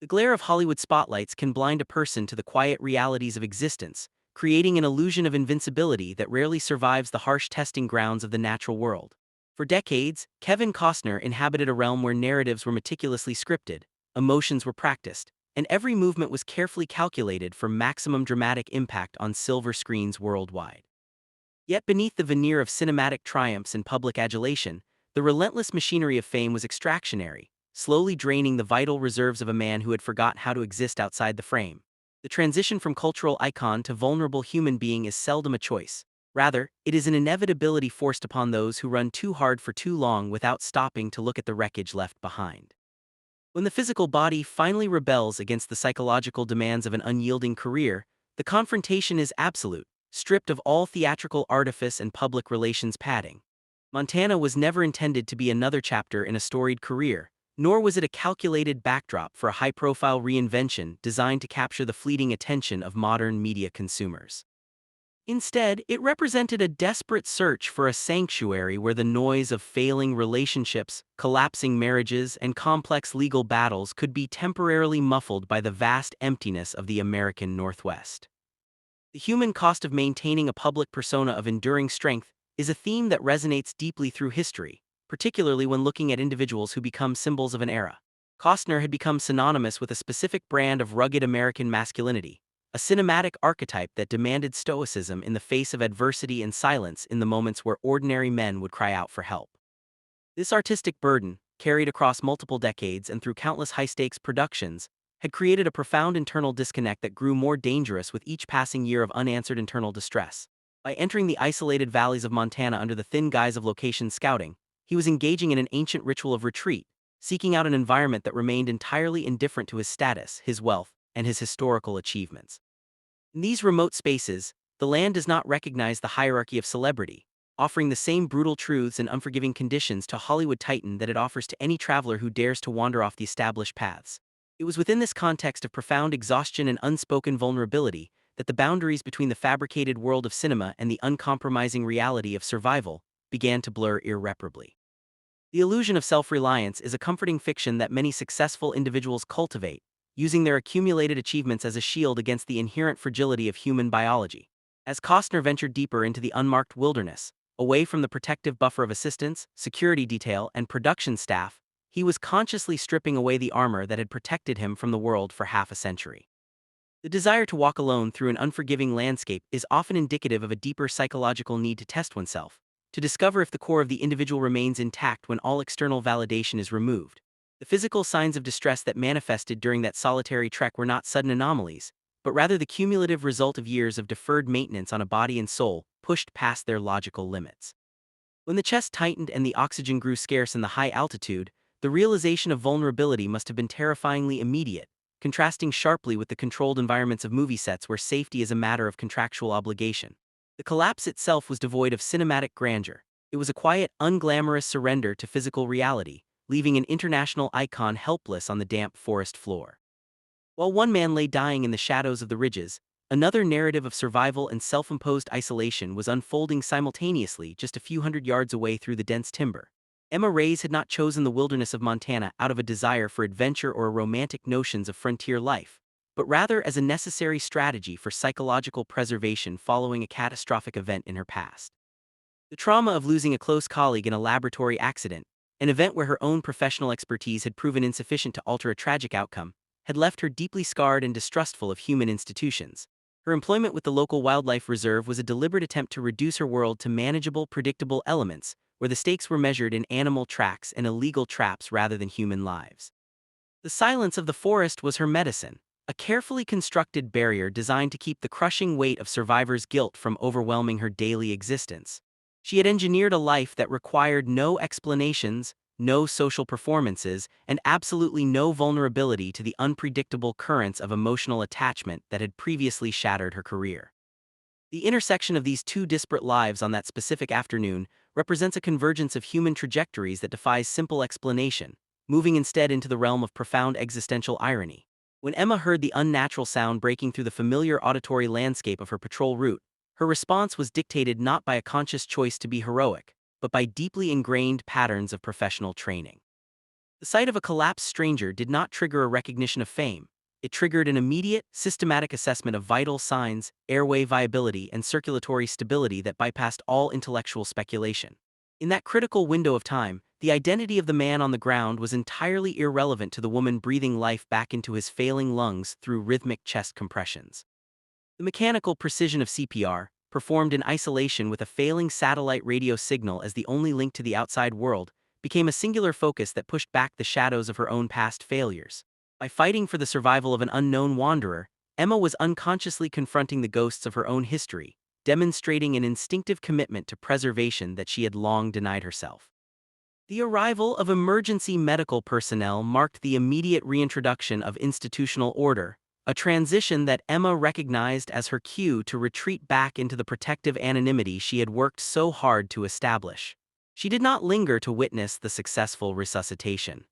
The glare of Hollywood spotlights can blind a person to the quiet realities of existence, creating an illusion of invincibility that rarely survives the harsh testing grounds of the natural world. For decades, Kevin Costner inhabited a realm where narratives were meticulously scripted, emotions were practiced, and every movement was carefully calculated for maximum dramatic impact on silver screens worldwide. Yet beneath the veneer of cinematic triumphs and public adulation, the relentless machinery of fame was extractionary, slowly draining the vital reserves of a man who had forgot how to exist outside the frame. The transition from cultural icon to vulnerable human being is seldom a choice. Rather, it is an inevitability forced upon those who run too hard for too long without stopping to look at the wreckage left behind. When the physical body finally rebels against the psychological demands of an unyielding career, the confrontation is absolute, stripped of all theatrical artifice and public relations padding. Montana was never intended to be another chapter in a storied career, nor was it a calculated backdrop for a high-profile reinvention designed to capture the fleeting attention of modern media consumers. Instead, it represented a desperate search for a sanctuary where the noise of failing relationships, collapsing marriages, and complex legal battles could be temporarily muffled by the vast emptiness of the American Northwest. The human cost of maintaining a public persona of enduring strength is a theme that resonates deeply through history, particularly when looking at individuals who become symbols of an era. Costner had become synonymous with a specific brand of rugged American masculinity, a cinematic archetype that demanded stoicism in the face of adversity and silence in the moments where ordinary men would cry out for help. This artistic burden, carried across multiple decades and through countless high-stakes productions, had created a profound internal disconnect that grew more dangerous with each passing year of unanswered internal distress. By entering the isolated valleys of Montana under the thin guise of location scouting, he was engaging in an ancient ritual of retreat, seeking out an environment that remained entirely indifferent to his status, his wealth, and his historical achievements. In these remote spaces, the land does not recognize the hierarchy of celebrity, offering the same brutal truths and unforgiving conditions to Hollywood titan that it offers to any traveler who dares to wander off the established paths. It was within this context of profound exhaustion and unspoken vulnerability that the boundaries between the fabricated world of cinema and the uncompromising reality of survival began to blur irreparably. The illusion of self-reliance is a comforting fiction that many successful individuals cultivate, using their accumulated achievements as a shield against the inherent fragility of human biology. As Costner ventured deeper into the unmarked wilderness, away from the protective buffer of assistants, security detail, and production staff, he was consciously stripping away the armor that had protected him from the world for half a century. The desire to walk alone through an unforgiving landscape is often indicative of a deeper psychological need to test oneself, to discover if the core of the individual remains intact when all external validation is removed. The physical signs of distress that manifested during that solitary trek were not sudden anomalies, but rather the cumulative result of years of deferred maintenance on a body and soul pushed past their logical limits. When the chest tightened and the oxygen grew scarce in the high altitude, the realization of vulnerability must have been terrifyingly immediate, contrasting sharply with the controlled environments of movie sets where safety is a matter of contractual obligation. The collapse itself was devoid of cinematic grandeur. It was a quiet, unglamorous surrender to physical reality, leaving an international icon helpless on the damp forest floor. While one man lay dying in the shadows of the ridges, another narrative of survival and self-imposed isolation was unfolding simultaneously just a few hundred yards away through the dense timber. Emma Reyes had not chosen the wilderness of Montana out of a desire for adventure or romantic notions of frontier life, but rather as a necessary strategy for psychological preservation following a catastrophic event in her past. The trauma of losing a close colleague in a laboratory accident, an event where her own professional expertise had proven insufficient to alter a tragic outcome, had left her deeply scarred and distrustful of human institutions. Her employment with the local wildlife reserve was a deliberate attempt to reduce her world to manageable, predictable elements, where the stakes were measured in animal tracks and illegal traps rather than human lives. The silence of the forest was her medicine, a carefully constructed barrier designed to keep the crushing weight of survivors' guilt from overwhelming her daily existence. She had engineered a life that required no explanations, no social performances, and absolutely no vulnerability to the unpredictable currents of emotional attachment that had previously shattered her career. The intersection of these two disparate lives on that specific afternoon represents a convergence of human trajectories that defies simple explanation, moving instead into the realm of profound existential irony. When Emma heard the unnatural sound breaking through the familiar auditory landscape of her patrol route, her response was dictated not by a conscious choice to be heroic, but by deeply ingrained patterns of professional training. The sight of a collapsed stranger did not trigger a recognition of fame. It triggered an immediate, systematic assessment of vital signs, airway viability, and circulatory stability that bypassed all intellectual speculation. In that critical window of time, the identity of the man on the ground was entirely irrelevant to the woman breathing life back into his failing lungs through rhythmic chest compressions. The mechanical precision of CPR, performed in isolation with a failing satellite radio signal as the only link to the outside world, became a singular focus that pushed back the shadows of her own past failures. By fighting for the survival of an unknown wanderer, Emma was unconsciously confronting the ghosts of her own history, demonstrating an instinctive commitment to preservation that she had long denied herself. The arrival of emergency medical personnel marked the immediate reintroduction of institutional order, a transition that Emma recognized as her cue to retreat back into the protective anonymity she had worked so hard to establish. She did not linger to witness the successful resuscitation.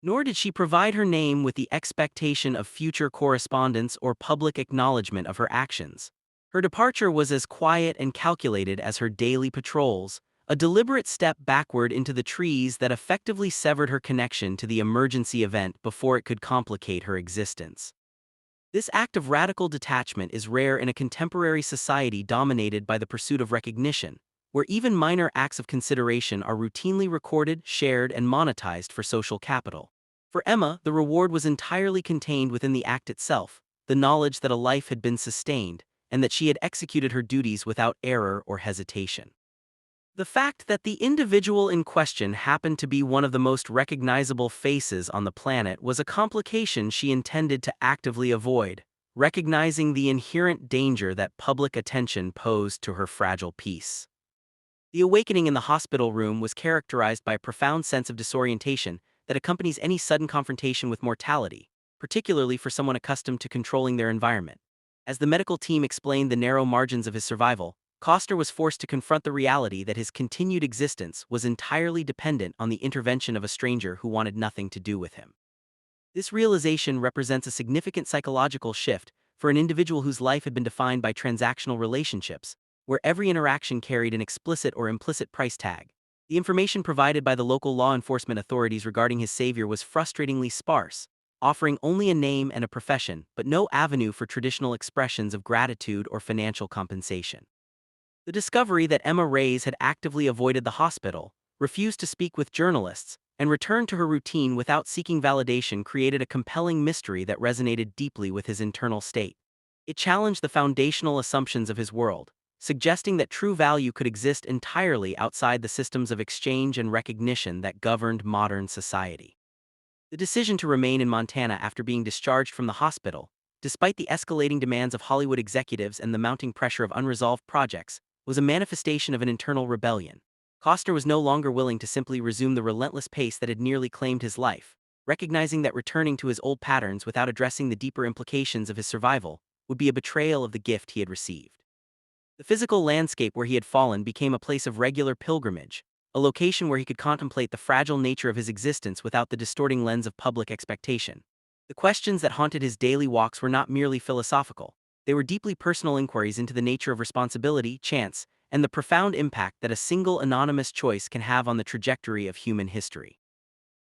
Nor did she provide her name with the expectation of future correspondence or public acknowledgement of her actions. Her departure was as quiet and calculated as her daily patrols, a deliberate step backward into the trees that effectively severed her connection to the emergency event before it could complicate her existence. This act of radical detachment is rare in a contemporary society dominated by the pursuit of recognition, where even minor acts of consideration are routinely recorded, shared, and monetized for social capital. For Emma, the reward was entirely contained within the act itself, the knowledge that a life had been sustained, and that she had executed her duties without error or hesitation. The fact that the individual in question happened to be one of the most recognizable faces on the planet was a complication she intended to actively avoid, recognizing the inherent danger that public attention posed to her fragile peace. The awakening in the hospital room was characterized by a profound sense of disorientation that accompanies any sudden confrontation with mortality, particularly for someone accustomed to controlling their environment. As the medical team explained the narrow margins of his survival, Costner was forced to confront the reality that his continued existence was entirely dependent on the intervention of a stranger who wanted nothing to do with him. This realization represents a significant psychological shift for an individual whose life had been defined by transactional relationships, where every interaction carried an explicit or implicit price tag. The information provided by the local law enforcement authorities regarding his savior was frustratingly sparse, offering only a name and a profession, but no avenue for traditional expressions of gratitude or financial compensation. The discovery that Emma Reyes had actively avoided the hospital, refused to speak with journalists, and returned to her routine without seeking validation created a compelling mystery that resonated deeply with his internal state. It challenged the foundational assumptions of his world, suggesting that true value could exist entirely outside the systems of exchange and recognition that governed modern society. The decision to remain in Montana after being discharged from the hospital, despite the escalating demands of Hollywood executives and the mounting pressure of unresolved projects, was a manifestation of an internal rebellion. Costner was no longer willing to simply resume the relentless pace that had nearly claimed his life, recognizing that returning to his old patterns without addressing the deeper implications of his survival would be a betrayal of the gift he had received. The physical landscape where he had fallen became a place of regular pilgrimage, a location where he could contemplate the fragile nature of his existence without the distorting lens of public expectation. The questions that haunted his daily walks were not merely philosophical. They were deeply personal inquiries into the nature of responsibility, chance, and the profound impact that a single anonymous choice can have on the trajectory of human history.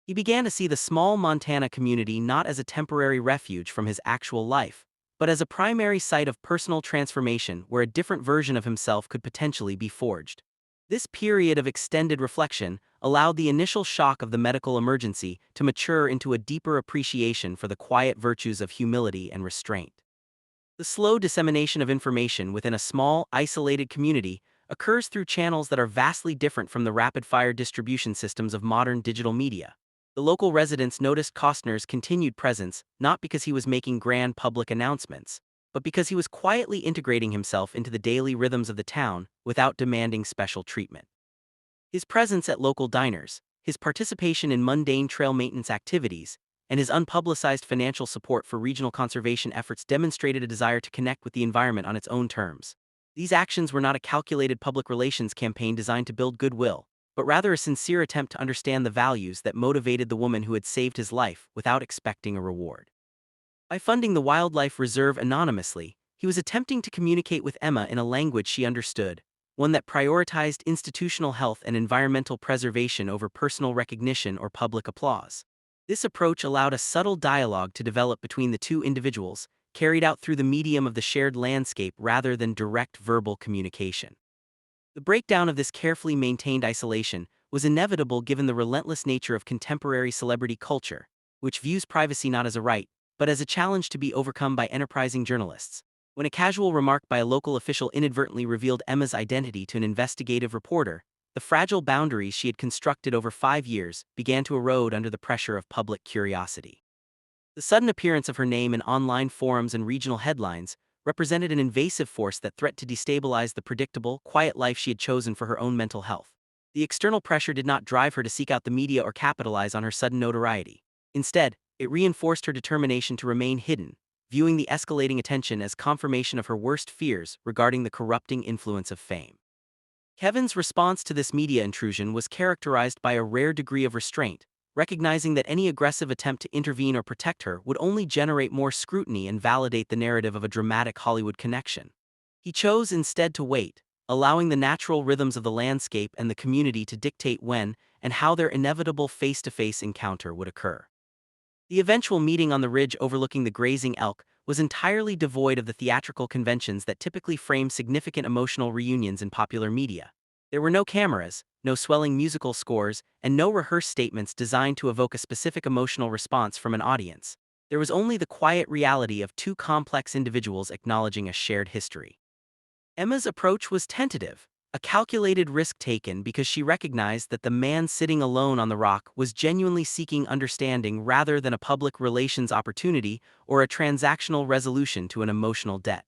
He began to see the small Montana community not as a temporary refuge from his actual life, but as a primary site of personal transformation where a different version of himself could potentially be forged. This period of extended reflection allowed the initial shock of the medical emergency to mature into a deeper appreciation for the quiet virtues of humility and restraint. The slow dissemination of information within a small, isolated community occurs through channels that are vastly different from the rapid-fire distribution systems of modern digital media. The local residents noticed Costner's continued presence not because he was making grand public announcements, but because he was quietly integrating himself into the daily rhythms of the town without demanding special treatment. His presence at local diners, his participation in mundane trail maintenance activities, and his unpublicized financial support for regional conservation efforts demonstrated a desire to connect with the environment on its own terms. These actions were not a calculated public relations campaign designed to build goodwill, but rather a sincere attempt to understand the values that motivated the woman who had saved his life without expecting a reward. By funding the wildlife reserve anonymously, he was attempting to communicate with Emma in a language she understood, one that prioritized institutional health and environmental preservation over personal recognition or public applause. This approach allowed a subtle dialogue to develop between the two individuals, carried out through the medium of the shared landscape rather than direct verbal communication. The breakdown of this carefully maintained isolation was inevitable given the relentless nature of contemporary celebrity culture, which views privacy not as a right, but as a challenge to be overcome by enterprising journalists. When a casual remark by a local official inadvertently revealed Emma's identity to an investigative reporter, the fragile boundaries she had constructed over 5 years began to erode under the pressure of public curiosity. The sudden appearance of her name in online forums and regional headlines represented an invasive force that threatened to destabilize the predictable, quiet life she had chosen for her own mental health. The external pressure did not drive her to seek out the media or capitalize on her sudden notoriety. Instead, it reinforced her determination to remain hidden, viewing the escalating attention as confirmation of her worst fears regarding the corrupting influence of fame. Kevin's response to this media intrusion was characterized by a rare degree of restraint, recognizing that any aggressive attempt to intervene or protect her would only generate more scrutiny and validate the narrative of a dramatic Hollywood connection. He chose instead to wait, allowing the natural rhythms of the landscape and the community to dictate when and how their inevitable face-to-face encounter would occur. The eventual meeting on the ridge overlooking the grazing elk was entirely devoid of the theatrical conventions that typically frame significant emotional reunions in popular media. There were no cameras, no swelling musical scores, and no rehearsed statements designed to evoke a specific emotional response from an audience. There was only the quiet reality of two complex individuals acknowledging a shared history. Emma's approach was tentative, a calculated risk taken because she recognized that the man sitting alone on the rock was genuinely seeking understanding rather than a public relations opportunity or a transactional resolution to an emotional debt.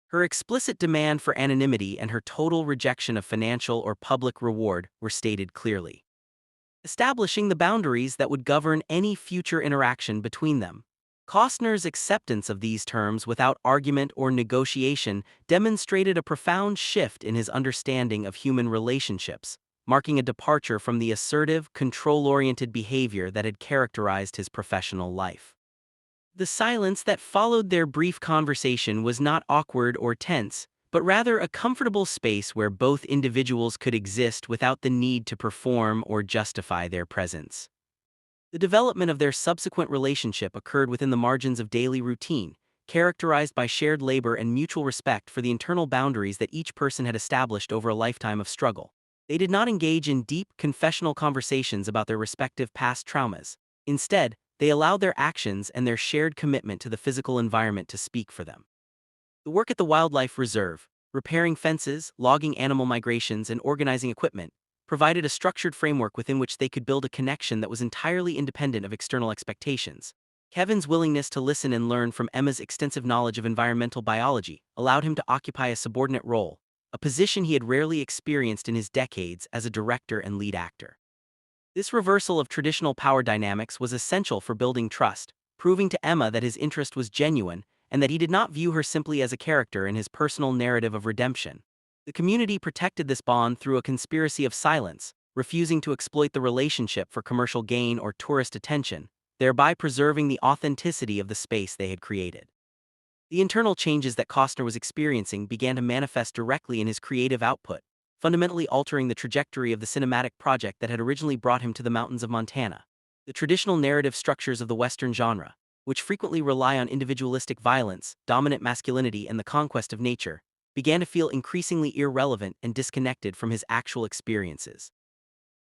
Her explicit demand for anonymity and her total rejection of financial or public reward were stated clearly, establishing the boundaries that would govern any future interaction between them. Costner's acceptance of these terms without argument or negotiation demonstrated a profound shift in his understanding of human relationships, marking a departure from the assertive, control-oriented behavior that had characterized his professional life. The silence that followed their brief conversation was not awkward or tense, but rather a comfortable space where both individuals could exist without the need to perform or justify their presence. The development of their subsequent relationship occurred within the margins of daily routine, characterized by shared labor and mutual respect for the internal boundaries that each person had established over a lifetime of struggle. They did not engage in deep, confessional conversations about their respective past traumas. Instead, they allowed their actions and their shared commitment to the physical environment to speak for them. The work at the Wildlife Reserve, repairing fences, logging animal migrations, and organizing equipment, provided a structured framework within which they could build a connection that was entirely independent of external expectations. Kevin's willingness to listen and learn from Emma's extensive knowledge of environmental biology allowed him to occupy a subordinate role, a position he had rarely experienced in his decades as a director and lead actor. This reversal of traditional power dynamics was essential for building trust, proving to Emma that his interest was genuine and that he did not view her simply as a character in his personal narrative of redemption. The community protected this bond through a conspiracy of silence, refusing to exploit the relationship for commercial gain or tourist attention, thereby preserving the authenticity of the space they had created. The internal changes that Costner was experiencing began to manifest directly in his creative output, fundamentally altering the trajectory of the cinematic project that had originally brought him to the mountains of Montana. The traditional narrative structures of the Western genre, which frequently rely on individualistic violence, dominant masculinity, and the conquest of nature, began to feel increasingly irrelevant and disconnected from his actual experiences.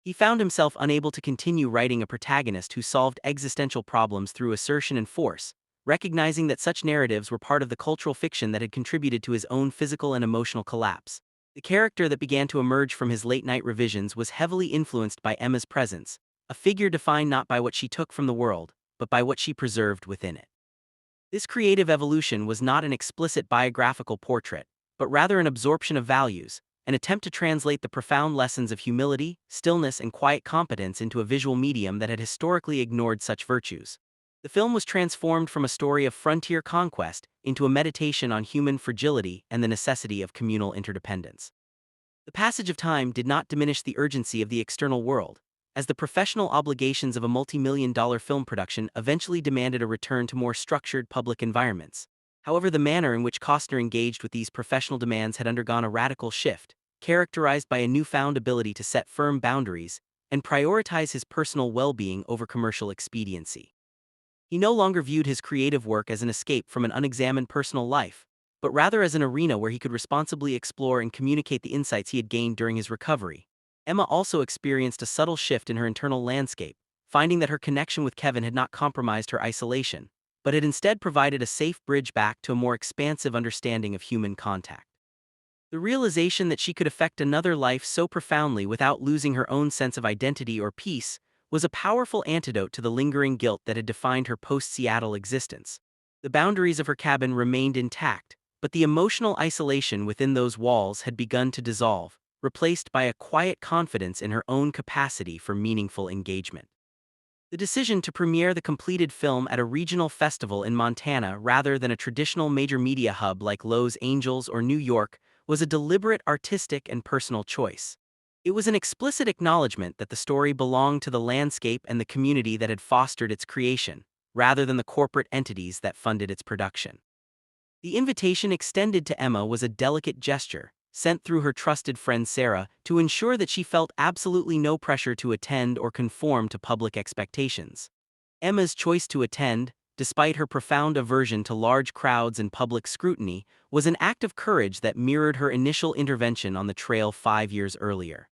He found himself unable to continue writing a protagonist who solved existential problems through assertion and force, recognizing that such narratives were part of the cultural fiction that had contributed to his own physical and emotional collapse. The character that began to emerge from his late-night revisions was heavily influenced by Emma's presence, a figure defined not by what she took from the world, but by what she preserved within it. This creative evolution was not an explicit biographical portrait, but rather an absorption of values, an attempt to translate the profound lessons of humility, stillness, and quiet competence into a visual medium that had historically ignored such virtues. The film was transformed from a story of frontier conquest into a meditation on human fragility and the necessity of communal interdependence. The passage of time did not diminish the urgency of the external world, as the professional obligations of a multi-million-dollar film production eventually demanded a return to more structured public environments. However, the manner in which Costner engaged with these professional demands had undergone a radical shift, characterized by a newfound ability to set firm boundaries and prioritize his personal well-being over commercial expediency. He no longer viewed his creative work as an escape from an unexamined personal life, but rather as an arena where he could responsibly explore and communicate the insights he had gained during his recovery. Emma also experienced a subtle shift in her internal landscape, finding that her connection with Kevin had not compromised her isolation, but had instead provided a safe bridge back to a more expansive understanding of human contact. The realization that she could affect another life so profoundly without losing her own sense of identity or peace was a powerful antidote to the lingering guilt that had defined her post-Seattle existence. The boundaries of her cabin remained intact, but the emotional isolation within those walls had begun to dissolve, replaced by a quiet confidence in her own capacity for meaningful engagement. The decision to premiere the completed film at a regional festival in Montana rather than a traditional major media hub like Los Angeles or New York was a deliberate artistic and personal choice. It was an explicit acknowledgement that the story belonged to the landscape and the community that had fostered its creation, rather than the corporate entities that funded its production. The invitation extended to Emma was a delicate gesture, sent through her trusted friend Sarah, to ensure that she felt absolutely no pressure to attend or conform to public expectations. Emma's choice to attend, despite her profound aversion to large crowds and public scrutiny, was an act of courage that mirrored her initial intervention on the trail 5 years earlier.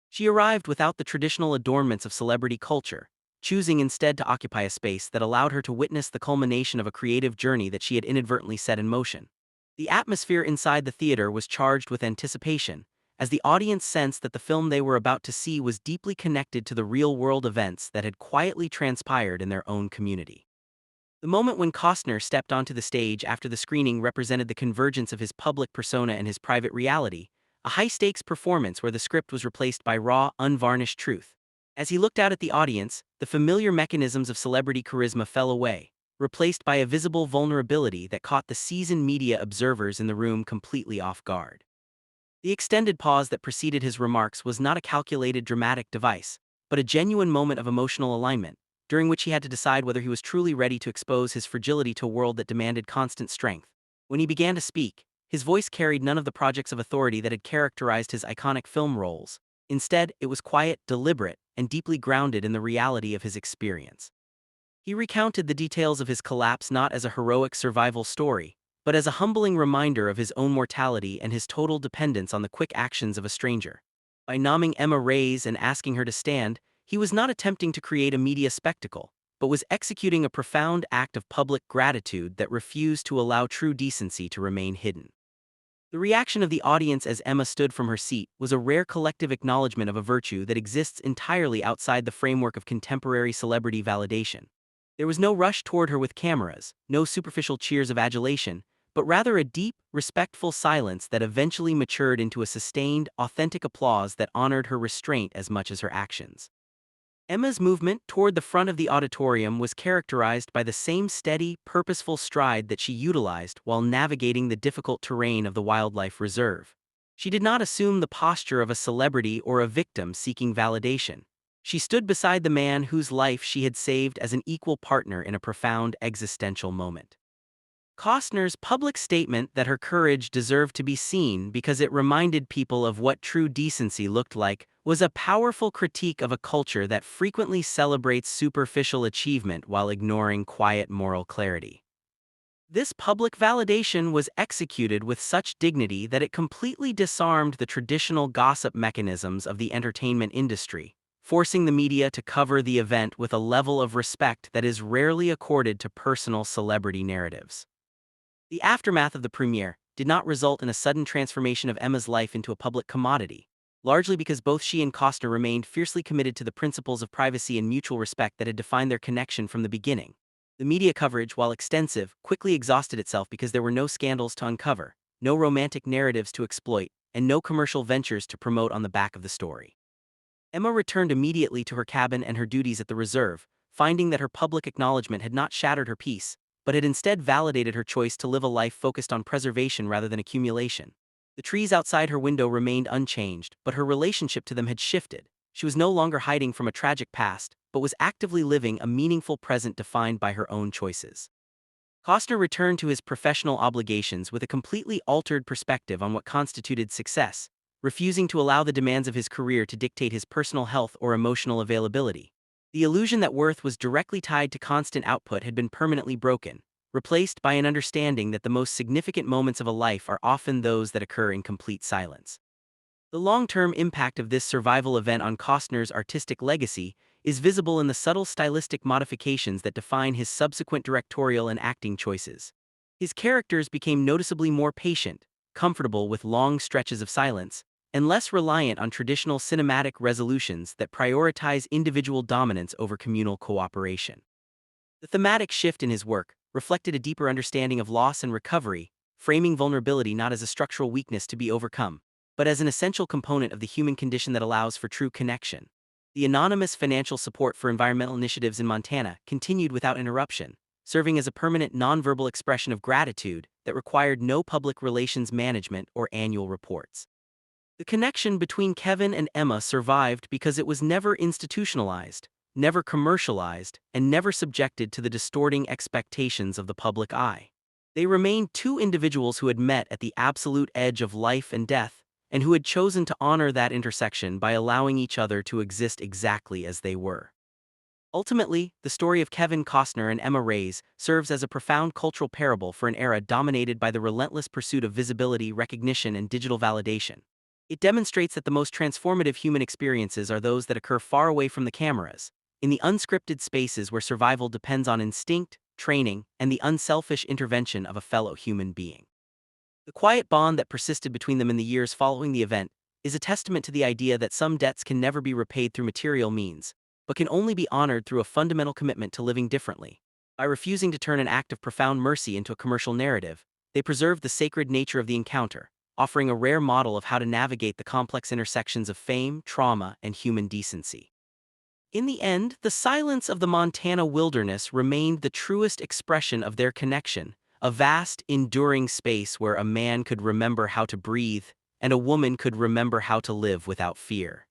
She arrived without the traditional adornments of celebrity culture, choosing instead to occupy a space that allowed her to witness the culmination of a creative journey that she had inadvertently set in motion. The atmosphere inside the theater was charged with anticipation, as the audience sensed that the film they were about to see was deeply connected to the real-world events that had quietly transpired in their own community. The moment when Costner stepped onto the stage after the screening represented the convergence of his public persona and his private reality, a high-stakes performance where the script was replaced by raw, unvarnished truth. As he looked out at the audience, the familiar mechanisms of celebrity charisma fell away, replaced by a visible vulnerability that caught the seasoned media observers in the room completely off guard. The extended pause that preceded his remarks was not a calculated dramatic device, but a genuine moment of emotional alignment, during which he had to decide whether he was truly ready to expose his fragility to a world that demanded constant strength. When he began to speak, his voice carried none of the projects of authority that had characterized his iconic film roles. Instead, it was quiet, deliberate, and deeply grounded in the reality of his experience. He recounted the details of his collapse not as a heroic survival story, but as a humbling reminder of his own mortality and his total dependence on the quick actions of a stranger. By nomming Emma Reyes and asking her to stand, he was not attempting to create a media spectacle, but was executing a profound act of public gratitude that refused to allow true decency to remain hidden. The reaction of the audience as Emma stood from her seat was a rare collective acknowledgement of a virtue that exists entirely outside the framework of contemporary celebrity validation. There was no rush toward her with cameras, no superficial cheers of adulation, but rather a deep, respectful silence that eventually matured into a sustained, authentic applause that honored her restraint as much as her actions. Emma's movement toward the front of the auditorium was characterized by the same steady, purposeful stride that she utilized while navigating the difficult terrain of the wildlife reserve. She did not assume the posture of a celebrity or a victim seeking validation. She stood beside the man whose life she had saved as an equal partner in a profound existential moment. Costner's public statement that her courage deserved to be seen because it reminded people of what true decency looked like was a powerful critique of a culture that frequently celebrates superficial achievement while ignoring quiet moral clarity. This public validation was executed with such dignity that it completely disarmed the traditional gossip mechanisms of the entertainment industry, forcing the media to cover the event with a level of respect that is rarely accorded to personal celebrity narratives. The aftermath of the premiere did not result in a sudden transformation of Emma's life into a public commodity, largely because both she and Costner remained fiercely committed to the principles of privacy and mutual respect that had defined their connection from the beginning. The media coverage, while extensive, quickly exhausted itself because there were no scandals to uncover, no romantic narratives to exploit, and no commercial ventures to promote on the back of the story. Emma returned immediately to her cabin and her duties at the reserve, finding that her public acknowledgement had not shattered her peace, but had instead validated her choice to live a life focused on preservation rather than accumulation. The trees outside her window remained unchanged, but her relationship to them had shifted. She was no longer hiding from a tragic past, but was actively living a meaningful present defined by her own choices. Costner returned to his professional obligations with a completely altered perspective on what constituted success, refusing to allow the demands of his career to dictate his personal health or emotional availability. The illusion that worth was directly tied to constant output had been permanently broken, replaced by an understanding that the most significant moments of a life are often those that occur in complete silence. The long-term impact of this survival event on Costner's artistic legacy is visible in the subtle stylistic modifications that define his subsequent directorial and acting choices. His characters became noticeably more patient, comfortable with long stretches of silence, and less reliant on traditional cinematic resolutions that prioritize individual dominance over communal cooperation. The thematic shift in his work reflected a deeper understanding of loss and recovery, framing vulnerability not as a structural weakness to be overcome, but as an essential component of the human condition that allows for true connection. The anonymous financial support for environmental initiatives in Montana continued without interruption, serving as a permanent nonverbal expression of gratitude that required no public relations management or annual reports. The connection between Kevin and Emma survived because it was never institutionalized, never commercialized, and never subjected to the distorting expectations of the public eye. They remained two individuals who had met at the absolute edge of life and death, and who had chosen to honor that intersection by allowing each other to exist exactly as they were. Ultimately, the story of Kevin Costner and Emma Reyes serves as a profound cultural parable for an era dominated by the relentless pursuit of visibility, recognition, and digital validation. It demonstrates that the most transformative human experiences are those that occur far away from the cameras, in the unscripted spaces where survival depends on instinct, training, and the unselfish intervention of a fellow human being. The quiet bond that persisted between them in the years following the event is a testament to the idea that some debts can never be repaid through material means, but can only be honored through a fundamental commitment to living differently. By refusing to turn an act of profound mercy into a commercial narrative, they preserved the sacred nature of the encounter, offering a rare model of how to navigate the complex intersections of fame, trauma, and human decency. In the end, the silence of the Montana wilderness remained the truest expression of their connection, a vast, enduring space where a man could remember how to breathe, and a woman could remember how to live without fear.